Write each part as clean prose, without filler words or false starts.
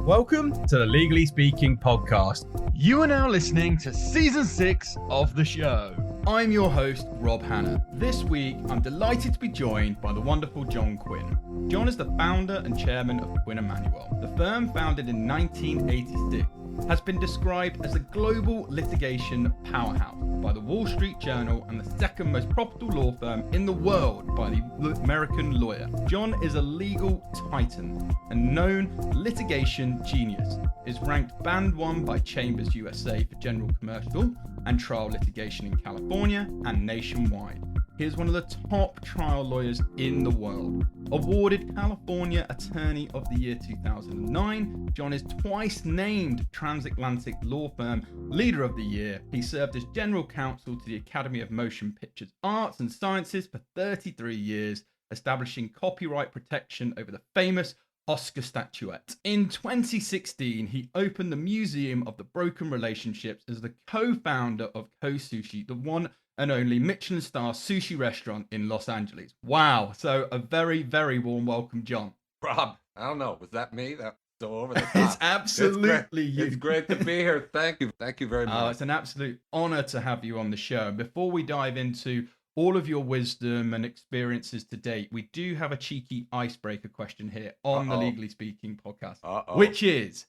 Welcome to the Legally Speaking podcast. You are now listening to Season 6 of the show. I'm your host, Rob Hanna. This week, I'm delighted to be joined by the wonderful John Quinn. John is the founder and chairman of Quinn & Manuel. The firm, founded in 1986, has been described as a global litigation powerhouse by the Wall Street Journal and the second most profitable law firm in the world by the American Lawyer. John is a legal titan and known litigation genius. Is ranked Band 1 by Chambers USA for general commercial and trial litigation in California and nationwide. He is one of the top trial lawyers in the world. Awarded California Attorney of the Year 2009, John is twice named Transatlantic Law Firm Leader of the Year. He served as General Counsel to the Academy of Motion Pictures Arts and Sciences for 33 years, establishing copyright protection over the famous Oscar statuette. In 2016, he opened the Museum of the Broken Relationships as the co-founder of 𝐤𝐤𝐬𝐿, the one and only Michelin star sushi restaurant in Los Angeles. Wow. So a very, very warm welcome, John. Rob, I don't know. Was that me? That's so over the top. It's absolutely you. It's great to be here. Thank you. Thank you very much. It's an absolute honor to have you on the show. Before we dive into all of your wisdom and experiences to date, we do have a cheeky icebreaker question here on the Legally Speaking podcast, which is,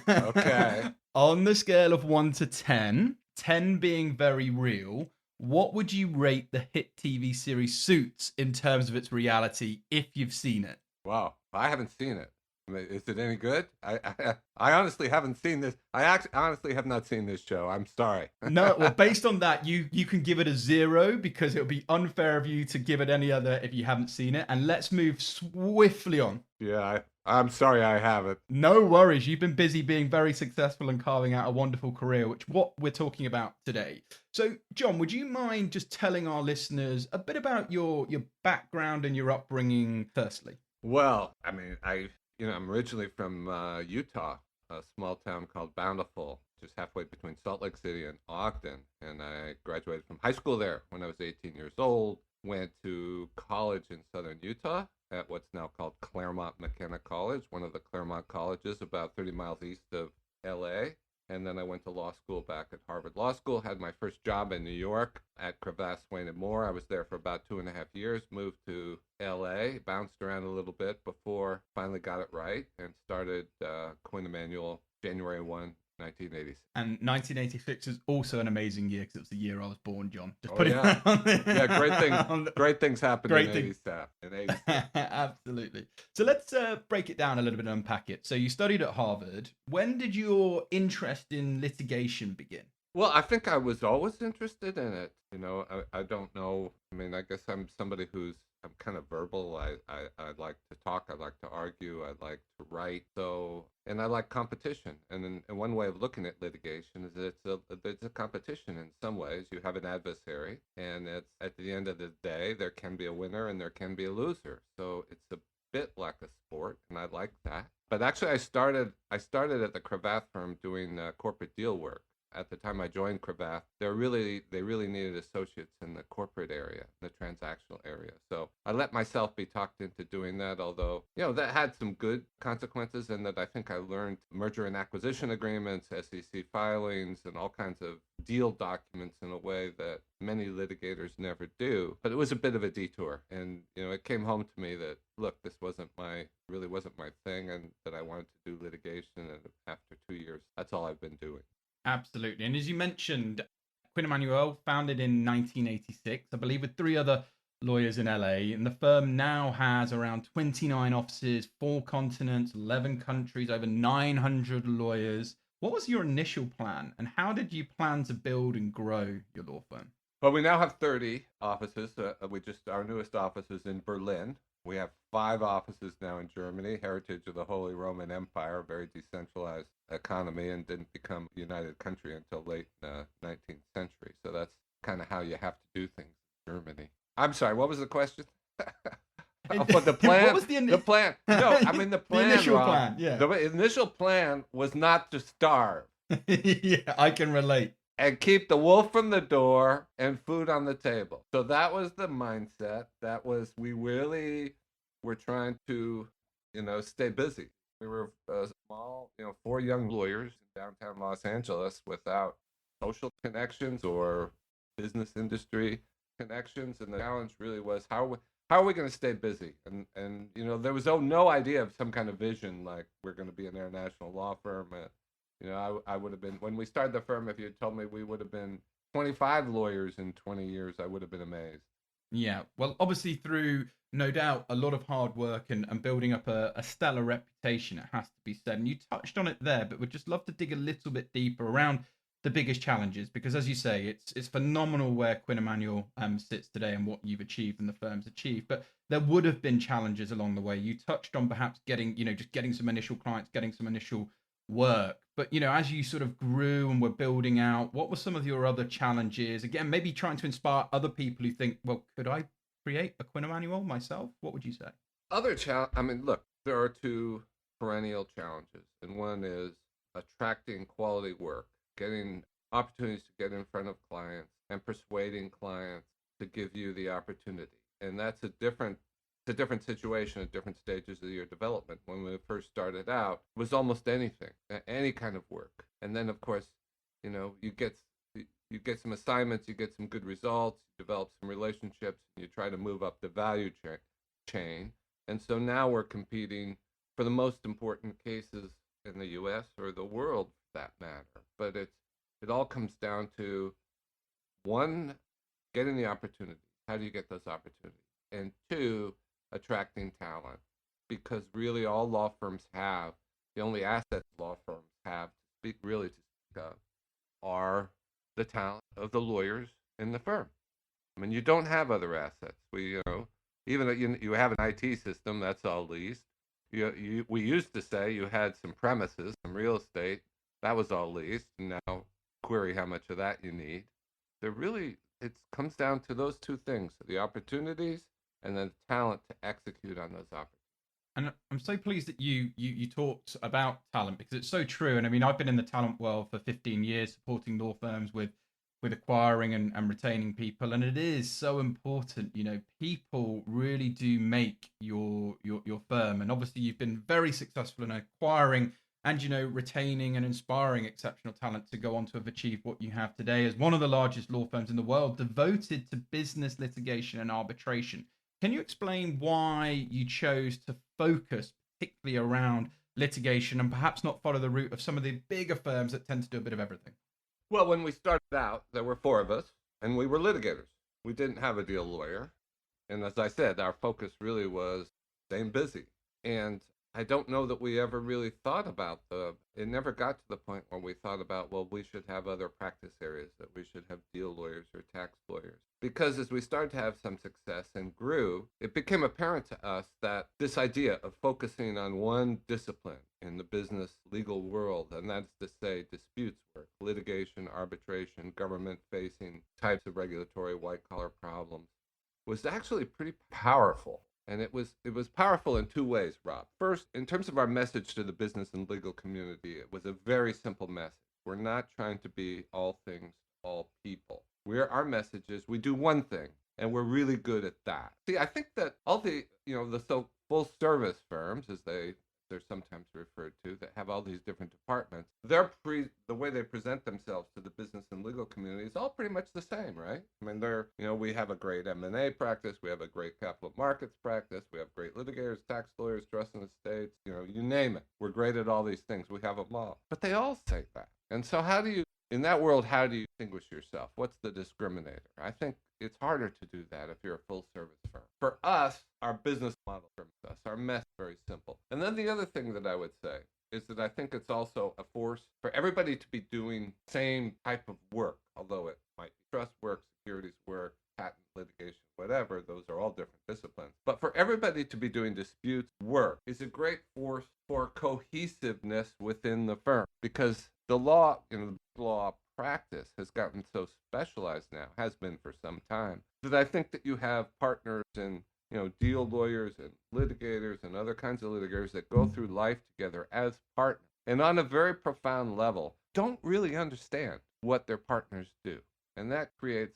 okay, on the scale of 1 to 10, 10 being very real, what would you rate the hit TV series Suits in terms of its reality if you've seen it? Wow, I haven't seen it. I mean, is it any good? I honestly haven't seen this. I honestly have not seen this show. I'm sorry. No, well, based on that, you can give it a 0 because it would be unfair of you to give it any other if you haven't seen it. And let's move swiftly on. Yeah, I'm sorry I haven't. No worries. You've been busy being very successful and carving out a wonderful career, which what we're talking about today. So, John, would you mind just telling our listeners a bit about your background and your upbringing firstly? Well, I mean, I'm originally from Utah, a small town called Bountiful, just halfway between Salt Lake City and Ogden. And I graduated from high school there when I was 18 years old. Went to college in southern Utah at what's now called Claremont McKenna College, one of the Claremont colleges about 30 miles east of LA. And then I went to law school back at Harvard Law School, had my first job in New York at Cravath, Swaine & Moore. I was there for about 2.5 years, moved to LA, bounced around a little bit before finally got it right and started Quinn & Manuel January 1, 1986. And 1986 is also an amazing year because it was the year I was born, John. Just Great things happened in 87. Absolutely. So let's break it down a little bit and unpack it. So you studied at Harvard. When did your interest in litigation begin? Well, I think I was always interested in it. I don't know. I mean, I guess I'm somebody I'm kind of verbal. I like to talk. I like to argue. I like to write. And I like competition. And one way of looking at litigation is it's a competition in some ways. You have an adversary, and it's at the end of the day, there can be a winner and there can be a loser. So it's a bit like a sport, and I like that. But actually, I started at the Cravath firm doing corporate deal work. At the time I joined Cravath, they really needed associates in the corporate area, the transactional area. So I let myself be talked into doing that, although, that had some good consequences in that I think I learned merger and acquisition agreements, SEC filings, and all kinds of deal documents in a way that many litigators never do. But it was a bit of a detour. And, it came home to me that, look, this really wasn't my thing, and that I wanted to do litigation. And after 2 years, that's all I've been doing. Absolutely. And as you mentioned, Quinn & Manuel, founded in 1986, I believe with 3 other lawyers in LA. And the firm now has around 29 offices, 4 continents, 11 countries, over 900 lawyers. What was your initial plan, and how did you plan to build and grow your law firm? Well, we now have 30 offices. Our newest office is in Berlin. We have 5 offices now in Germany, heritage of the Holy Roman Empire, very decentralized economy, and didn't become a united country until late 19th century. So that's kind of how you have to do things in Germany. I'm sorry, what was the question? But the plan. What was the plan? No, I mean the plan. The initial Rob, plan, yeah. The initial plan was not to starve. Yeah, I can relate. And keep the wolf from the door and food on the table. So that was the mindset. We really were trying to, stay busy. We were small, 4 young lawyers in downtown Los Angeles without social connections or business industry connections. And the challenge really was how are we going to stay busy? And there was no idea of some kind of vision like we're going to be an international law firm. I would have been, when we started the firm, if you had told me we would have been 25 lawyers in 20 years, I would have been amazed. Yeah, well, obviously through, no doubt, a lot of hard work and building up a stellar reputation, it has to be said. And you touched on it there, but we'd just love to dig a little bit deeper around the biggest challenges, because as you say, it's phenomenal where Quinn Emanuel sits today and what you've achieved and the firm's achieved. But there would have been challenges along the way. You touched on perhaps just getting some initial clients, getting some initial work. But as you sort of grew and were building out, what were some of your other challenges? Again, maybe trying to inspire other people who think, well, could I create a Quinn Emanuel myself? What would you say? Look, there are two perennial challenges, and one is attracting quality work, getting opportunities to get in front of clients and persuading clients to give you the opportunity. And that's a different situation at different stages of your development. When we first started out, it was almost anything, any kind of work. And then, of course, you get some assignments, you get some good results, you develop some relationships, and you try to move up the value chain. And so now we're competing for the most important cases in the U.S. or the world, for that matter. But it all comes down to, one, getting the opportunity. How do you get those opportunities? And two, attracting talent. Because really all law firms have, the only assets law firms have to speak of, are the talent of the lawyers in the firm. I mean, you don't have other assets. Even you have an IT system, that's all leased. We used to say you had some premises, some real estate, that was all leased. And now query how much of that you need. It comes down to those two things: the opportunities and then the talent to execute on those opportunities. And I'm so pleased that you talked about talent, because it's so true. And I mean, I've been in the talent world for 15 years, supporting law firms with acquiring and retaining people, and it is so important. People really do make your firm, and obviously you've been very successful in acquiring and retaining and inspiring exceptional talent to go on to have achieved what you have today as one of the largest law firms in the world devoted to business litigation and arbitration. Can you explain why you chose to focus particularly around litigation and perhaps not follow the route of some of the bigger firms that tend to do a bit of everything? Well, when we started out, there were 4 of us, and we were litigators. We didn't have a deal lawyer. And as I said, our focus really was staying busy. And I don't know that we ever really thought about it never got to the point where we thought about, well, we should have other practice areas, that we should have deal lawyers or tax lawyers. Because as we started to have some success and grew, it became apparent to us that this idea of focusing on one discipline in the business legal world, and that's to say disputes work, litigation, arbitration, government-facing types of regulatory white-collar problems, was actually pretty powerful. And it was powerful in 2 ways, Rob. First, in terms of our message to the business and legal community, it was a very simple message. We're not trying to be all things to all people. Our message is we do one thing, and we're really good at that. See, I think that all the so full service firms, as they're sometimes referred to, that have all these different departments, the way they present themselves to the business and legal community is all pretty much the same, right? I mean, we have a great M&A practice, we have a great capital markets practice, we have great litigators, tax lawyers, trust and estates, you name it. We're great at all these things. We have them all. But they all say that. And so in that world, how do you distinguish yourself? What's the discriminator? I think it's harder to do that if you're a full-service firm. For us, our business model for us, our message is very simple. And then the other thing that I would say is that I think it's also a force for everybody to be doing the same type of work, although it might be trust work, securities work, patent litigation, whatever. Those are all different disciplines. But for everybody to be doing disputes work is a great force for cohesiveness within the firm, because the law practice has gotten so specialized now, has been for some time, that I think that you have partners and deal lawyers and litigators and other kinds of litigators that go through life together as partners, and on a very profound level don't really understand what their partners do, and that creates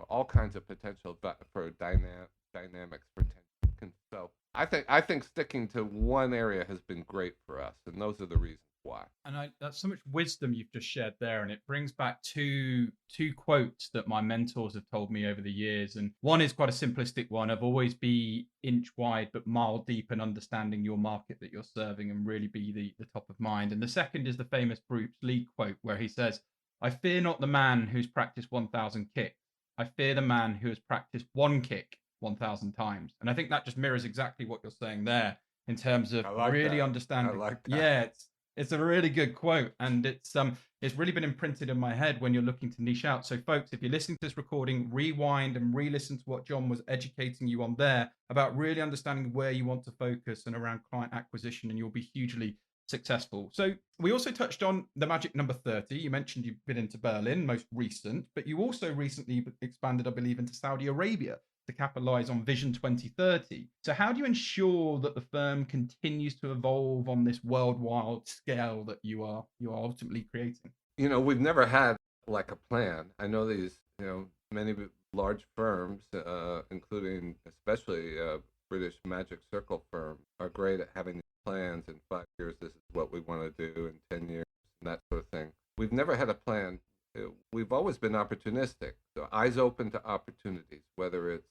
all kinds of potential for dynamics for tension. So I think sticking to one area has been great for us, and those are the reasons why. And that's so much wisdom you've just shared there, and it brings back two quotes that my mentors have told me over the years. And one is quite a simplistic one of always be inch wide but mile deep in understanding your market that you're serving and really be the top of mind. And the second is the famous Bruce Lee quote where he says, "I fear not the man who's practiced 1,000 kicks. I fear the man who has practiced one kick 1,000 times." And I think that just mirrors exactly what you're saying there in terms of I like really that. understanding. I like that. Yeah, it's a really good quote, and it's really been imprinted in my head when you're looking to niche out. So, folks, if you're listening to this recording, rewind and re-listen to what John was educating you on there about really understanding where you want to focus and around client acquisition, and you'll be hugely successful. So, we also touched on the magic number 30. You mentioned you've been into Berlin, most recent, but you also recently expanded, I believe, into Saudi Arabia to capitalize on Vision 2030. So how do you ensure that the firm continues to evolve on this worldwide scale that you are ultimately creating? We've never had like a plan. I know these, many large firms, including especially British Magic Circle firm, are great at having plans. In 5 years, this is what we want to do. In 10 years, and that sort of thing. We've never had a plan. We've always been opportunistic. So eyes open to opportunities, whether it's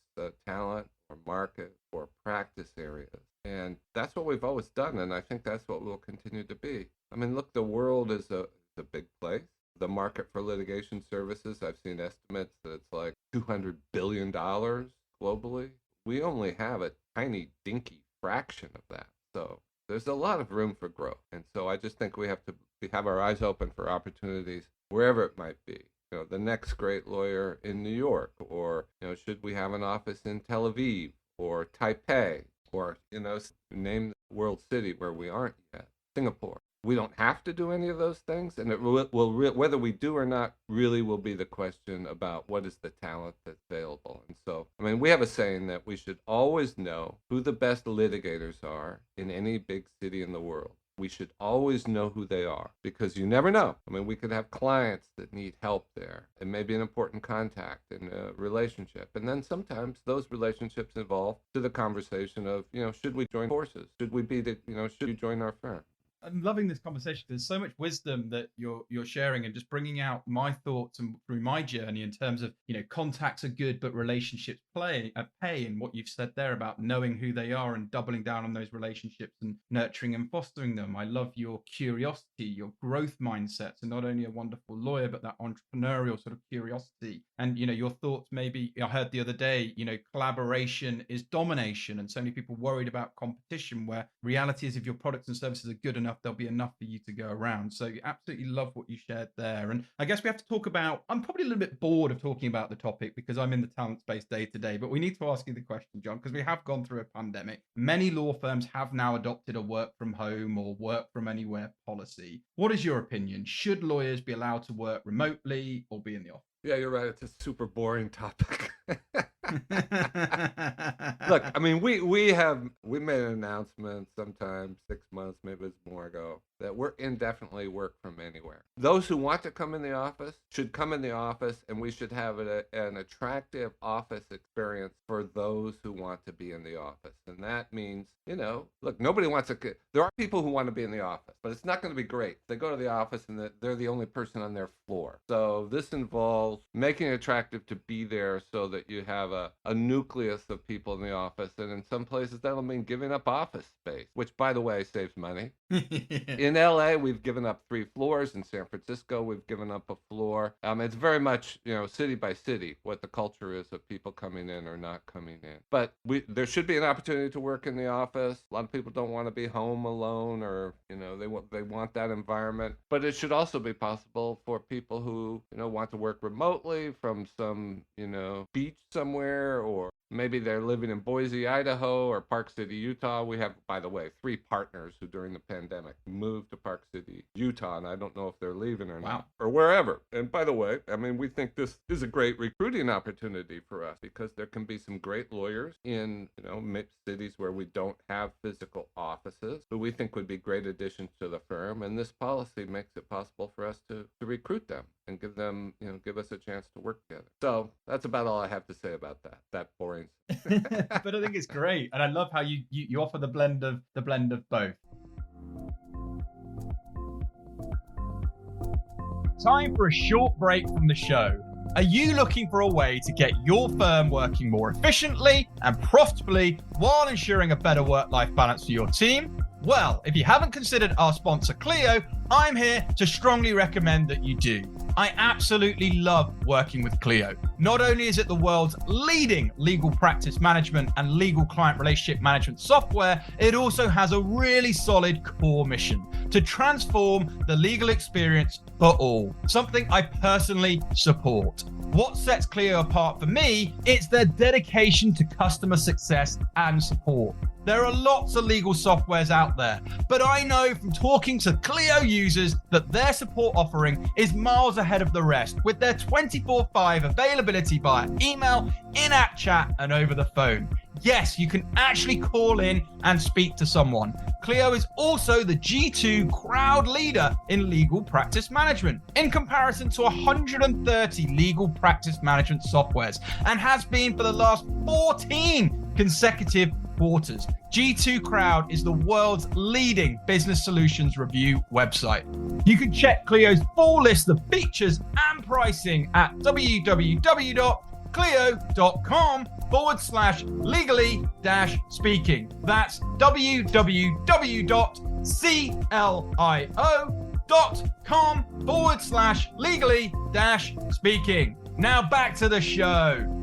talent or market or practice areas. And that's what we've always done. And I think that's what we'll continue to be. I mean, look, the world is a big place. The market for litigation services, I've seen estimates that it's like $200 billion globally. We only have a tiny, dinky fraction of that. So there's a lot of room for growth. And so I just think we have to have our eyes open for opportunities wherever it might be. The next great lawyer in New York, or, should we have an office in Tel Aviv or Taipei, or, name the world city where we aren't yet, Singapore. We don't have to do any of those things, and it will whether we do or not really will be the question about what is the talent that's available. And so, I mean, we have a saying that we should always know who the best litigators are in any big city in the world. We should always know who they are, because you never know. I mean, we could have clients that need help there. It may be an important contact in a relationship. And then sometimes those relationships evolve to the conversation of, should we join forces? Should we should you join our firm? I'm loving this conversation. There's so much wisdom that you're sharing, and just bringing out my thoughts and through my journey in terms of, contacts are good, but relationships pay. And what you've said there about knowing who they are and doubling down on those relationships and nurturing and fostering them. I love your curiosity, your growth mindset, and not only a wonderful lawyer, but that entrepreneurial sort of curiosity. And, your thoughts, maybe I heard the other day, collaboration is domination. And so many people worried about competition, where reality is if your products and services are good enough, there'll be enough for you to go around. So you absolutely love what you shared there. And I guess we have to talk about, I'm probably a little bit bored of talking about the topic because I'm in the talent space day to day, but we need to ask you the question, John, because we have gone through a pandemic. Many law firms have now adopted a work from home or work from anywhere policy. What is your opinion? Should lawyers be allowed to work remotely or be in the office? Yeah, you're right. It's a super boring topic. Look, I mean, we made an announcement sometime 6 months, maybe it's more ago, that we're indefinitely work from anywhere. Those who want to come in the office should come in the office, and we should have an attractive office experience for those who want to be in the office. And that means, look, nobody wants to. There are people who want to be in the office, but it's not going to be great. They go to the office and they're the only person on their floor. So this involves making it attractive to be there so that you have a nucleus of people in the office. And in some places, that'll mean giving up office space, which, by the way, saves money. In LA, we've given up 3 floors. In San Francisco, we've given up a floor. It's very much, city by city, what the culture is of people coming in or not coming in. But there should be an opportunity to work in the office. A lot of people don't want to be home alone, or, they want that environment. But it should also be possible for people who, want to work remotely from some, beach somewhere, or maybe they're living in Boise, Idaho, or Park City, Utah. We have, by the way, 3 partners who during the pandemic moved to Park City, Utah, and I don't know if they're leaving or not, or wherever. And by the way, I mean, we think this is a great recruiting opportunity for us, because there can be some great lawyers in, cities where we don't have physical offices, who we think would be great additions to the firm. And this policy makes it possible for us to recruit them. and give them, give us a chance to work together. So that's about all I have to say about that boring. But I think it's great, and I love how you offer the blend of both. Time for a short break from the show. Are you looking for a way to get your firm working more efficiently and profitably while ensuring a better work-life balance for your team? Well, if you haven't considered our sponsor 𝐞𝐥𝐬𝐿, I'm here to strongly recommend that you do. I absolutely love working with 𝐞𝐥𝐬𝐿. Not only is it the world's leading legal practice management and legal client relationship management software, it also has a really solid core mission to transform the legal experience for all, something I personally support. What sets 𝐞𝐥𝐬𝐿 apart for me is their dedication to customer success and support. There are lots of legal softwares out there, but I know from talking to 𝐞𝐥𝐬𝐿 users that their support offering is miles ahead of the rest, with their 24/5 availability via email, in-app chat, and over the phone. Yes, you can actually call in and speak to someone. 𝐞𝐥𝐬𝐿 is also the G2 crowd leader in legal practice management, in comparison to 130 legal practice management softwares, and has been for the last 14 consecutive quarters. G2 Crowd is the world's leading business solutions review website. You can check 𝐞𝐥𝐬𝐿's full list of features and pricing at www.𝐞𝐥𝐬𝐿.com/legally-speaking. That's www.cio.com/legally-speaking. Now back to the show.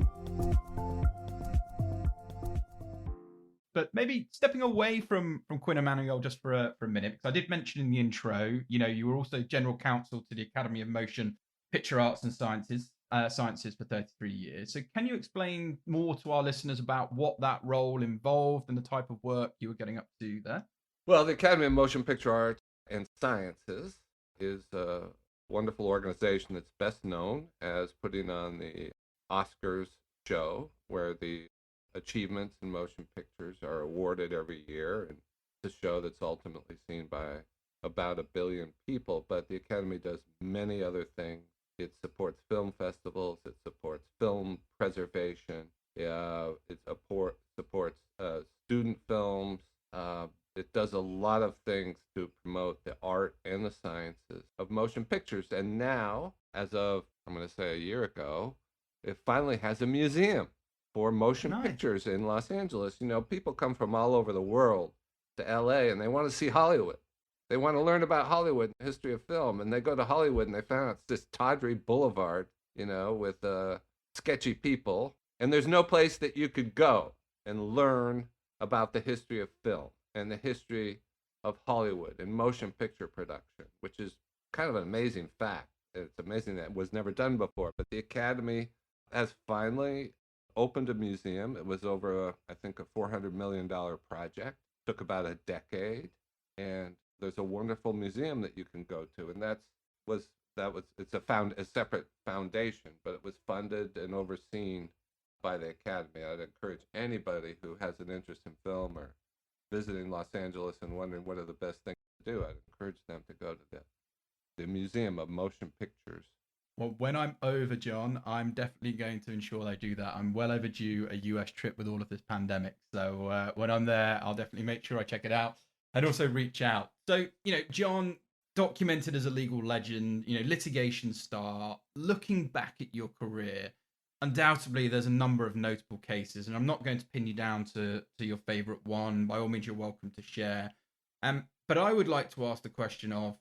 But maybe stepping away from Quinn Emanuel just for a minute, because I did mention in the intro, you were also General Counsel to the Academy of Motion Picture Arts and Sciences for 33 years. So can you explain more to our listeners about what that role involved and the type of work you were getting up to there? Well, the Academy of Motion Picture Arts and Sciences is a wonderful organization that's best known as putting on the Oscars show, where the achievements in motion pictures are awarded every year, and it's a show that's ultimately seen by about 1 billion people. But the Academy does many other things. It supports film festivals, it supports film preservation, it supports student films. It does a lot of things to promote the art and the sciences of motion pictures. And now, as of, I'm going to say a year ago, it finally has a museum for motion pictures in Los Angeles. People come from all over the world to LA and they want to see Hollywood. They want to learn about Hollywood and the history of film. And they go to Hollywood and they find out it's this tawdry boulevard, with sketchy people. And there's no place that you could go and learn about the history of film and the history of Hollywood and motion picture production, which is kind of an amazing fact. It's amazing that it was never done before. But the Academy has finally opened a museum. It was over, I think, a $400 million project. It took about a decade, and there's a wonderful museum that you can go to, and it's a separate foundation, but it was funded and overseen by the Academy. I'd encourage anybody who has an interest in film or visiting Los Angeles and wondering what are the best things to do, I'd encourage them to go to the Museum of Motion Pictures. Well, when I'm over, John, I'm definitely going to ensure I do that. I'm well overdue a US trip with all of this pandemic. So when I'm there, I'll definitely make sure I check it out and also reach out. So, John, documented as a legal legend, litigation star, looking back at your career, undoubtedly there's a number of notable cases, and I'm not going to pin you down to your favorite one. By all means, you're welcome to share. But I would like to ask the question of,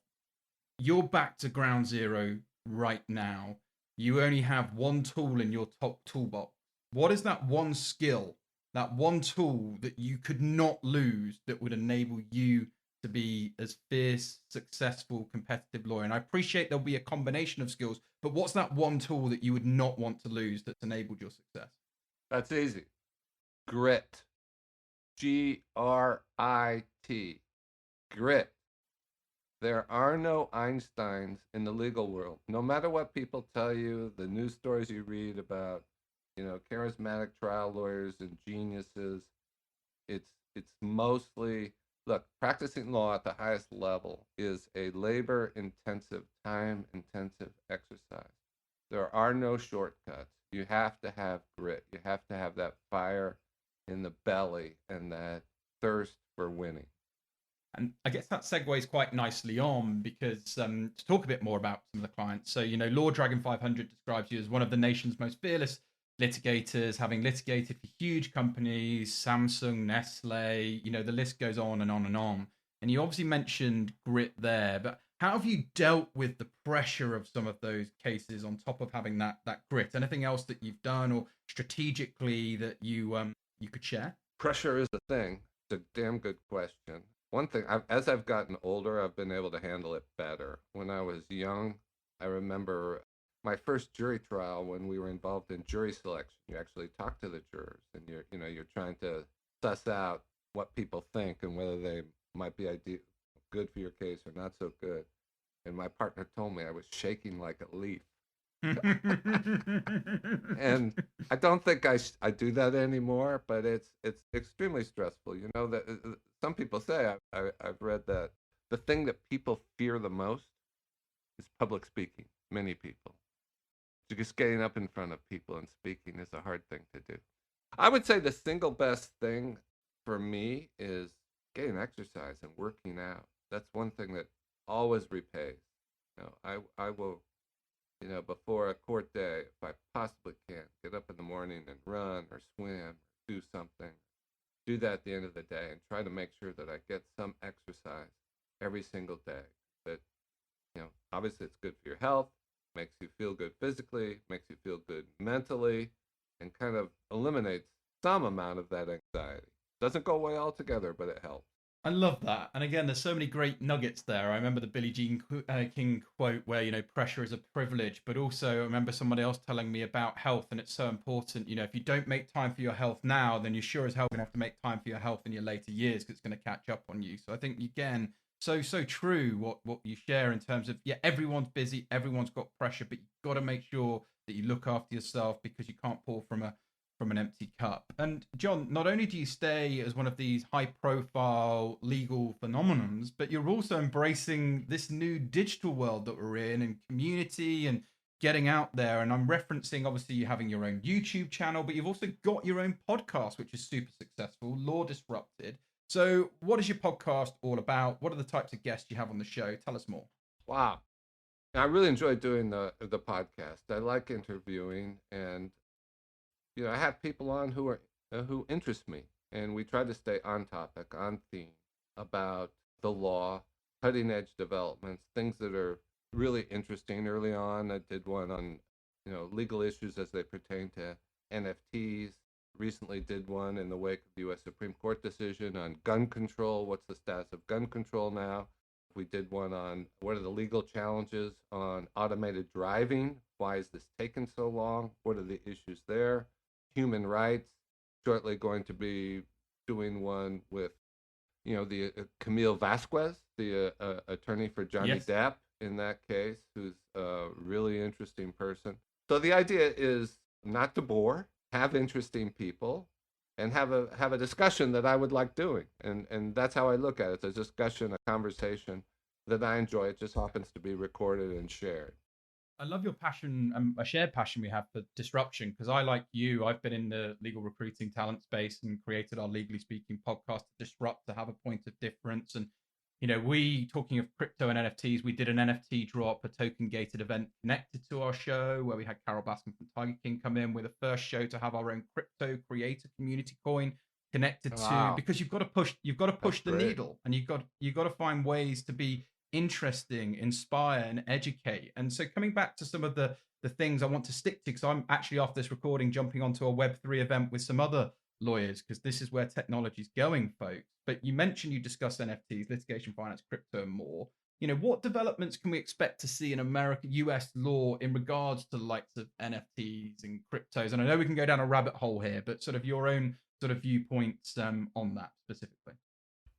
you're back to ground zero right now. You only have one tool in your top toolbox. What is that one skill, that one tool that you could not lose that would enable you to be as fierce, successful, competitive lawyer? And I appreciate there'll be a combination of skills, but what's that one tool that you would not want to lose that's enabled your success? That's easy. Grit. Grit. Grit. There are no Einsteins in the legal world. No matter what people tell you, the news stories you read about, charismatic trial lawyers and geniuses, it's mostly Look, practicing law at the highest level is a labor-intensive, time-intensive exercise. There are no shortcuts. You have to have grit. You have to have that fire in the belly and that thirst for winning. And I guess that segues quite nicely on because to talk a bit more about some of the clients. So, Law Dragon 500 describes you as one of the nation's most fearless litigators, having litigated for huge companies, Samsung, Nestle, the list goes on and on and on. And you obviously mentioned grit there, but how have you dealt with the pressure of some of those cases on top of having that grit? Anything else that you've done or strategically that you could share? Pressure is a thing. It's a damn good question. One thing, as I've gotten older, I've been able to handle it better. When I was young, I remember my first jury trial when we were involved in jury selection. You actually talk to the jurors, and you're trying to suss out what people think and whether they might be good for your case or not so good. And my partner told me I was shaking like a leaf. And I don't think I do that anymore, but it's extremely stressful. That some people say, I've read that the thing that people fear the most is public speaking. Many people. Just getting up in front of people and speaking is a hard thing to do. I would say the single best thing for me is getting exercise and working out. That's one thing that always repays. I will, before a court day, if I possibly can, get up in the morning and run or swim, or do something. Do that at the end of the day and try to make sure that I get some exercise every single day. That, obviously it's good for your health, makes you feel good physically, makes you feel good mentally, and kind of eliminates some amount of that anxiety. Doesn't go away altogether, but it helps. I love that. And again, there's so many great nuggets there. I remember the Billie Jean King quote where, pressure is a privilege, but also I remember somebody else telling me about health, and it's so important. If you don't make time for your health now, then you're sure as hell going to have to make time for your health in your later years because it's going to catch up on you. So I think, again, so true what you share in terms of, everyone's busy, everyone's got pressure, but you've got to make sure that you look after yourself because you can't pour from an empty cup. And John, not only do you stay as one of these high profile legal phenomenons, but you're also embracing this new digital world that we're in and community and getting out there. And I'm referencing, obviously, you having your own YouTube channel, but you've also got your own podcast, which is super successful, Law Disrupted. So what is your podcast all about? What are the types of guests you have on the show? Tell us more. Wow. I really enjoy doing the podcast. I like interviewing, and I have people on who interest me, and we try to stay on topic, on theme about the law, cutting edge developments, things that are really interesting. Early on, I did one on legal issues as they pertain to NFTs. Recently did one in the wake of the U.S. Supreme Court decision on gun control. What's the status of gun control now? We did one on what are the legal challenges on automated driving? Why is this taking so long? What are the issues there? Human rights. Shortly going to be doing one with, the 𝐞𝐥𝐬𝐿, the attorney for Johnny Depp in that case, who's a really interesting person. So the idea is not to bore, have interesting people, and have a discussion that I would like doing. And that's how I look at it. It's a discussion, a conversation that I enjoy. It just happens to be recorded and shared. I love your passion, a shared passion we have for disruption, because I, like you, I've been in the legal recruiting talent space and created our Legally Speaking podcast to disrupt, to have a point of difference. And, we, talking of crypto and NFTs, we did an NFT drop, a token gated event connected to our show where we had Carol Baskin from Tiger King come in. We're the first show to have our own crypto creator community coin connected to, because you've got to push the needle, and you've got to find ways to be interesting, inspire, and educate. And so coming back to some of the things I want to stick to, because I'm actually, after this recording, jumping onto a Web3 event with some other lawyers, because this is where technology is going, folks. But you mentioned you discussed NFTs, litigation, finance, crypto, and more. What developments can we expect to see in America, US law in regards to the likes of NFTs and cryptos? And I know we can go down a rabbit hole here, but sort of your own sort of viewpoints on that specifically.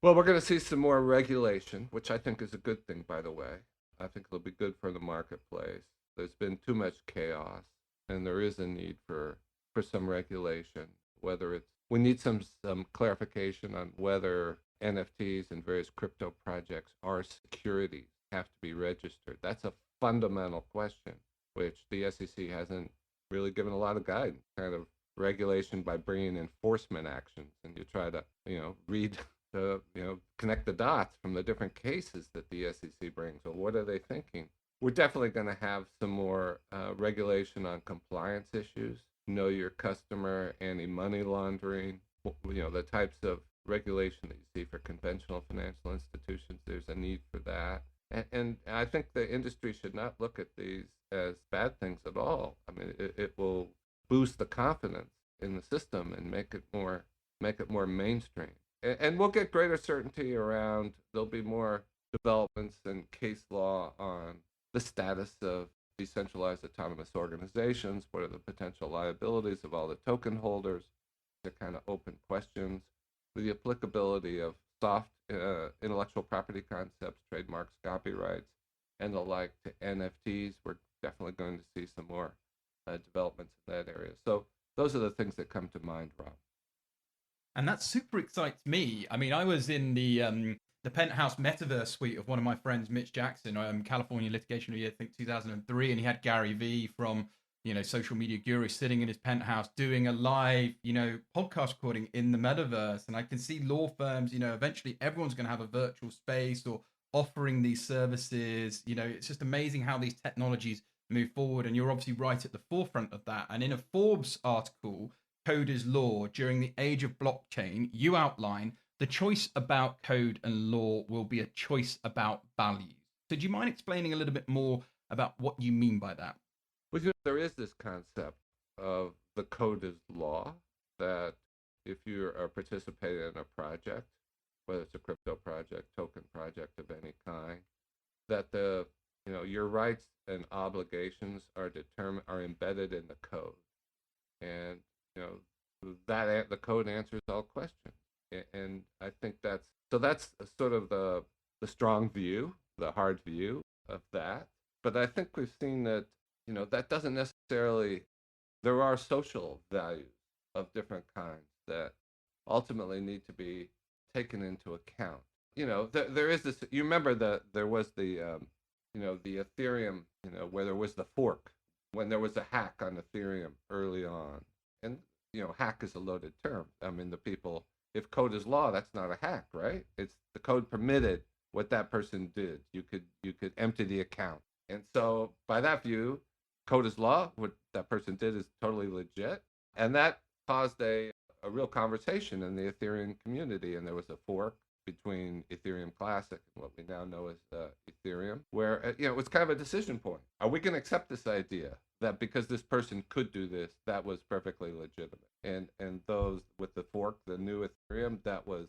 Well, we're going to see some more regulation, which I think is a good thing, by the way. I think it'll be good for the marketplace. There's been too much chaos, and there is a need for some regulation, whether it's, we need some clarification on whether NFTs and various crypto projects are securities, have to be registered? That's a fundamental question, which the SEC hasn't really given a lot of guidance, kind of regulation by bringing enforcement actions. And you try to, read connect the dots from the different cases that the SEC brings. Well, what are they thinking? We're definitely going to have some more regulation on compliance issues, know your customer, anti-money laundering, the types of regulation that you see for conventional financial institutions. There's a need for that. And I think the industry should not look at these as bad things at all. I mean, it will boost the confidence in the system and make it more mainstream. And we'll get greater certainty around, there'll be more developments in case law on the status of decentralized autonomous organizations. What are the potential liabilities of all the token holders? They're kind of open questions. The applicability of soft intellectual property concepts, trademarks, copyrights, and the like to NFTs. We're definitely going to see some more developments in that area. So those are the things that come to mind, Rob. And that super excites me. I mean, I was in the Penthouse Metaverse suite of one of my friends, Mitch Jackson, California Litigation of the Year, I think 2003, and he had Gary Vee from Social Media Guru sitting in his penthouse doing a live podcast recording in the metaverse. And I can see law firms, eventually everyone's going to have a virtual space or offering these services. It's just amazing how these technologies move forward, and you're obviously right at the forefront of that. And in a Forbes article, Code is Law, during the age of blockchain, you outline the choice about code and law will be a choice about values. So do you mind explaining a little bit more about what you mean by that? Well, there is this concept of the code is law, that if you are participating in a project, whether it's a crypto project, token project of any kind, that your rights and obligations are embedded in the code. And that the code answers all questions. And I think that's sort of the strong view, the hard view of that. But I think we've seen that that doesn't necessarily, there are social values of different kinds that ultimately need to be taken into account. There is this, you remember that there was the Ethereum, where there was the fork, when there was a hack on Ethereum early on. And, hack is a loaded term. I mean, if code is law, that's not a hack, right? It's the code permitted what that person did. You could empty the account. And so by that view, code is law. What that person did is totally legit. And that caused a real conversation in the Ethereum community. And there was a fork between Ethereum Classic and what we now know as Ethereum, where it was kind of a decision point. Are we going to accept this idea that because this person could do this, that was perfectly legitimate? And those with the fork, the new Ethereum, that was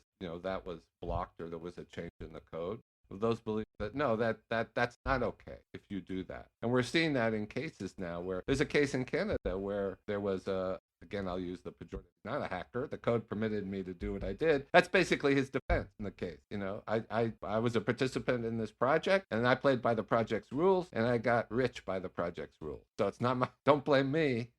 blocked, or there was a change in the code. Those believe that no, that's not okay if you do that. And we're seeing that in cases now, where there's a case in Canada where there was again, I'll use the pejorative, not a hacker. The code permitted me to do what I did. That's basically his defense in the case. I was a participant in this project, and I played by the project's rules, and I got rich by the project's rules. So it's not don't blame me.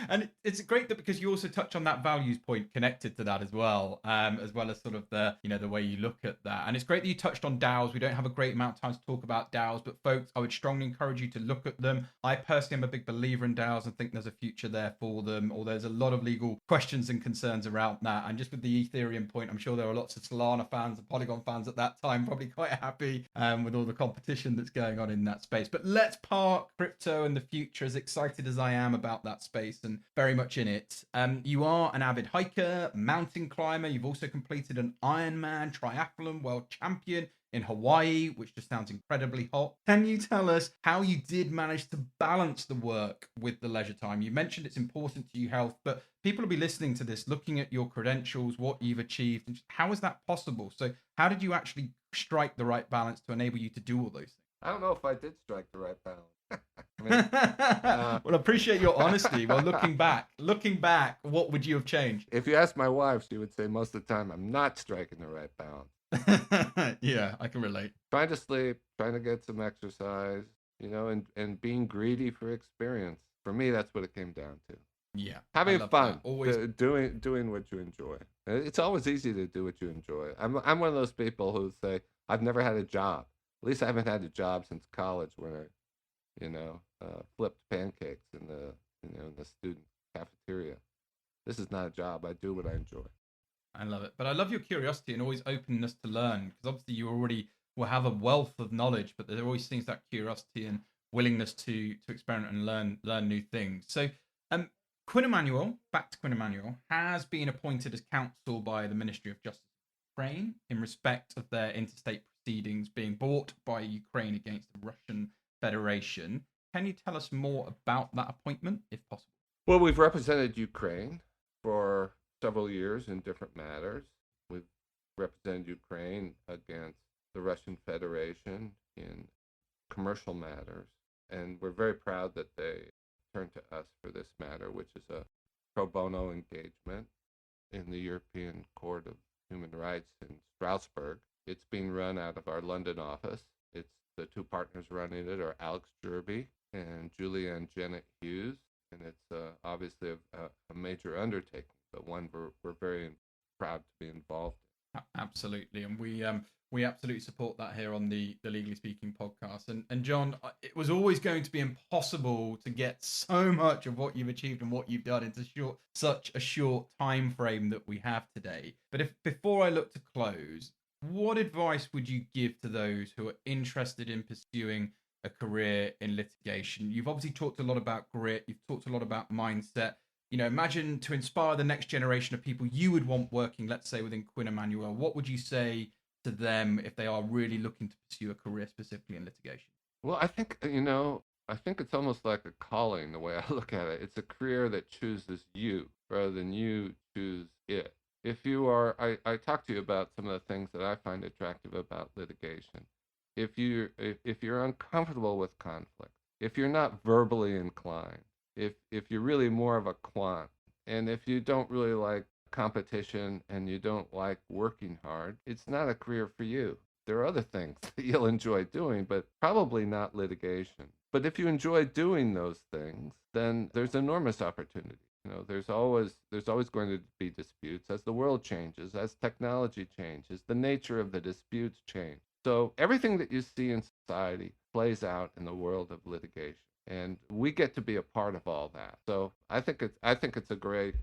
And it's great that, because you also touch on that values point connected to that as well as sort of the the way you look at that. And it's great that you touched on DAOs. We don't have a great amount of time to talk about DAOs, but folks, I would strongly encourage you to look at them. I personally am a big believer in DAOs and think there's a future there for them, or there's a lot of legal questions and concerns around that. And just with the Ethereum point, I'm sure there were lots of Solana fans and Polygon fans at that time probably quite happy with all the competition that's going on in that space. But let's park crypto and the future, as excited as I am about that space and very much in it. You are an avid hiker, mountain climber. You've also completed an Ironman triathlon world champion in Hawaii, which just sounds incredibly hot. Can you tell us how you did manage to balance the work with the leisure time? You mentioned it's important to your health, but people will be listening to this, looking at your credentials, what you've achieved, and how is that possible? So how did you actually strike the right balance to enable you to do all those things? I don't know if I did strike the right balance. Well, I appreciate your honesty. Well, looking back, what would you have changed? If you ask my wife, she would say most of the time I'm not striking the right balance. Yeah, I can relate. Trying to sleep, trying to get some exercise, and being greedy for experience. For me, that's what it came down to. Yeah. Having fun, Always doing what you enjoy. It's always easy to do what you enjoy. I'm one of those people who say, I've never had a job. At least I haven't had a job since college when I, flipped pancakes in the student cafeteria. This is not a job. I do what I enjoy. I love it. But I love your curiosity and always openness to learn, because obviously you already will have a wealth of knowledge, but there always seems that curiosity and willingness to experiment and learn new things. So Quinn Emanuel, back to Quinn Emanuel, has been appointed as counsel by the Ministry of Justice of Ukraine in respect of their interstate proceedings being brought by Ukraine against the Russian Federation. Can you tell us more about that appointment, if possible? Well, we've represented Ukraine for several years in different matters. We've represented Ukraine against the Russian Federation in commercial matters, and we're very proud that they turned to us for this matter, which is a pro bono engagement in the European Court of Human Rights in Strasbourg. It's being run out of our London office. It's the two partners running it are 𝐤𝐤𝐬𝐿 and 𝐥𝐢𝐬𝐬𝐿, and it's obviously a major undertaking, but one we're very proud to be involved in. Absolutely, and we absolutely support that here on the Legally Speaking podcast. And John, it was always going to be impossible to get so much of what you've achieved and what you've done into such a short time frame that we have today. But before I look to close, what advice would you give to those who are interested in pursuing a career in litigation? You've obviously talked a lot about grit. You've talked a lot about mindset. Imagine to inspire the next generation of people you would want working, let's say, within Quinn Emanuel. What would you say to them if they are really looking to pursue a career specifically in litigation? Well, I think it's almost like a calling, the way I look at it. It's a career that chooses you rather than you choose it. If you are, I talked to you about some of the things that I find attractive about litigation. If you're uncomfortable with conflict, if you're not verbally inclined, if you're really more of a quant, and if you don't really like competition and you don't like working hard, it's not a career for you. There are other things that you'll enjoy doing, but probably not litigation. But if you enjoy doing those things, then there's enormous opportunity. There's always going to be disputes as the world changes, as technology changes, the nature of the disputes change. So everything that you see in society plays out in the world of litigation, and we get to be a part of all that. So I think it's a great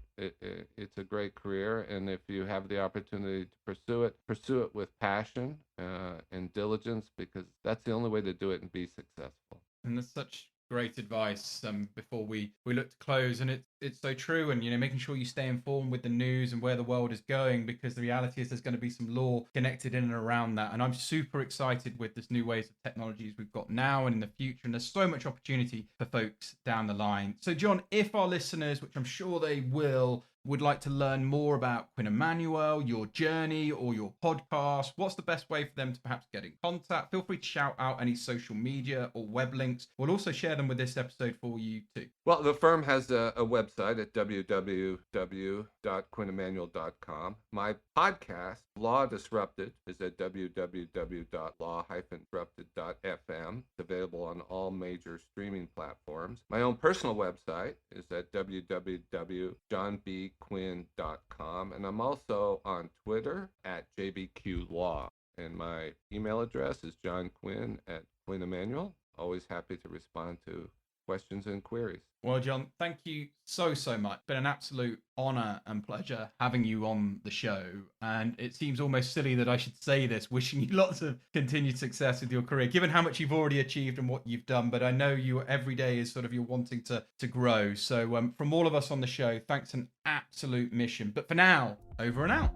career, and if you have the opportunity to pursue it with passion and diligence, because that's the only way to do it and be successful. And there's such great advice before we look to close, and it's so true. And making sure you stay informed with the news and where the world is going, because the reality is there's going to be some law connected in and around that. And I'm super excited with this new ways of technologies we've got now and in the future, and there's so much opportunity for folks down the line. So John, if our listeners, which I'm sure they will, would like to learn more about Quinn Emanuel, your journey, or your podcast, what's the best way for them to perhaps get in contact? Feel free to shout out any social media or web links. We'll also share them with this episode for you too. Well, the firm has a website at www.quinnemanuel.com. My podcast, Law Disrupted, is at www.law-disrupted.fm. It's available on all major streaming platforms. My own personal website is at www.johnbquinn.com, and I'm also on Twitter at JBQLaw. And my email address is johnquinn@Quinn Emanuel. Always happy to respond to questions and queries. Well, John, thank you so much. Been an absolute honor and pleasure having you on the show. And it seems almost silly that I should say this, wishing you lots of continued success with your career, given how much you've already achieved and what you've done. But I know you every day is sort of you're wanting to grow. So from all of us on the show, thanks, an absolute mission. But for now, over and out.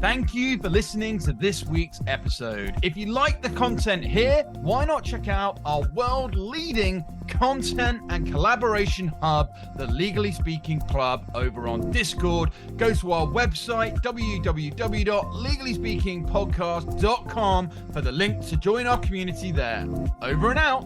Thank you for listening to this week's episode. If you like the content here, why not check out our world-leading content and collaboration hub, the Legally Speaking Club, over on Discord. Go to our website, www.legallyspeakingpodcast.com, for the link to join our community there. Over and out.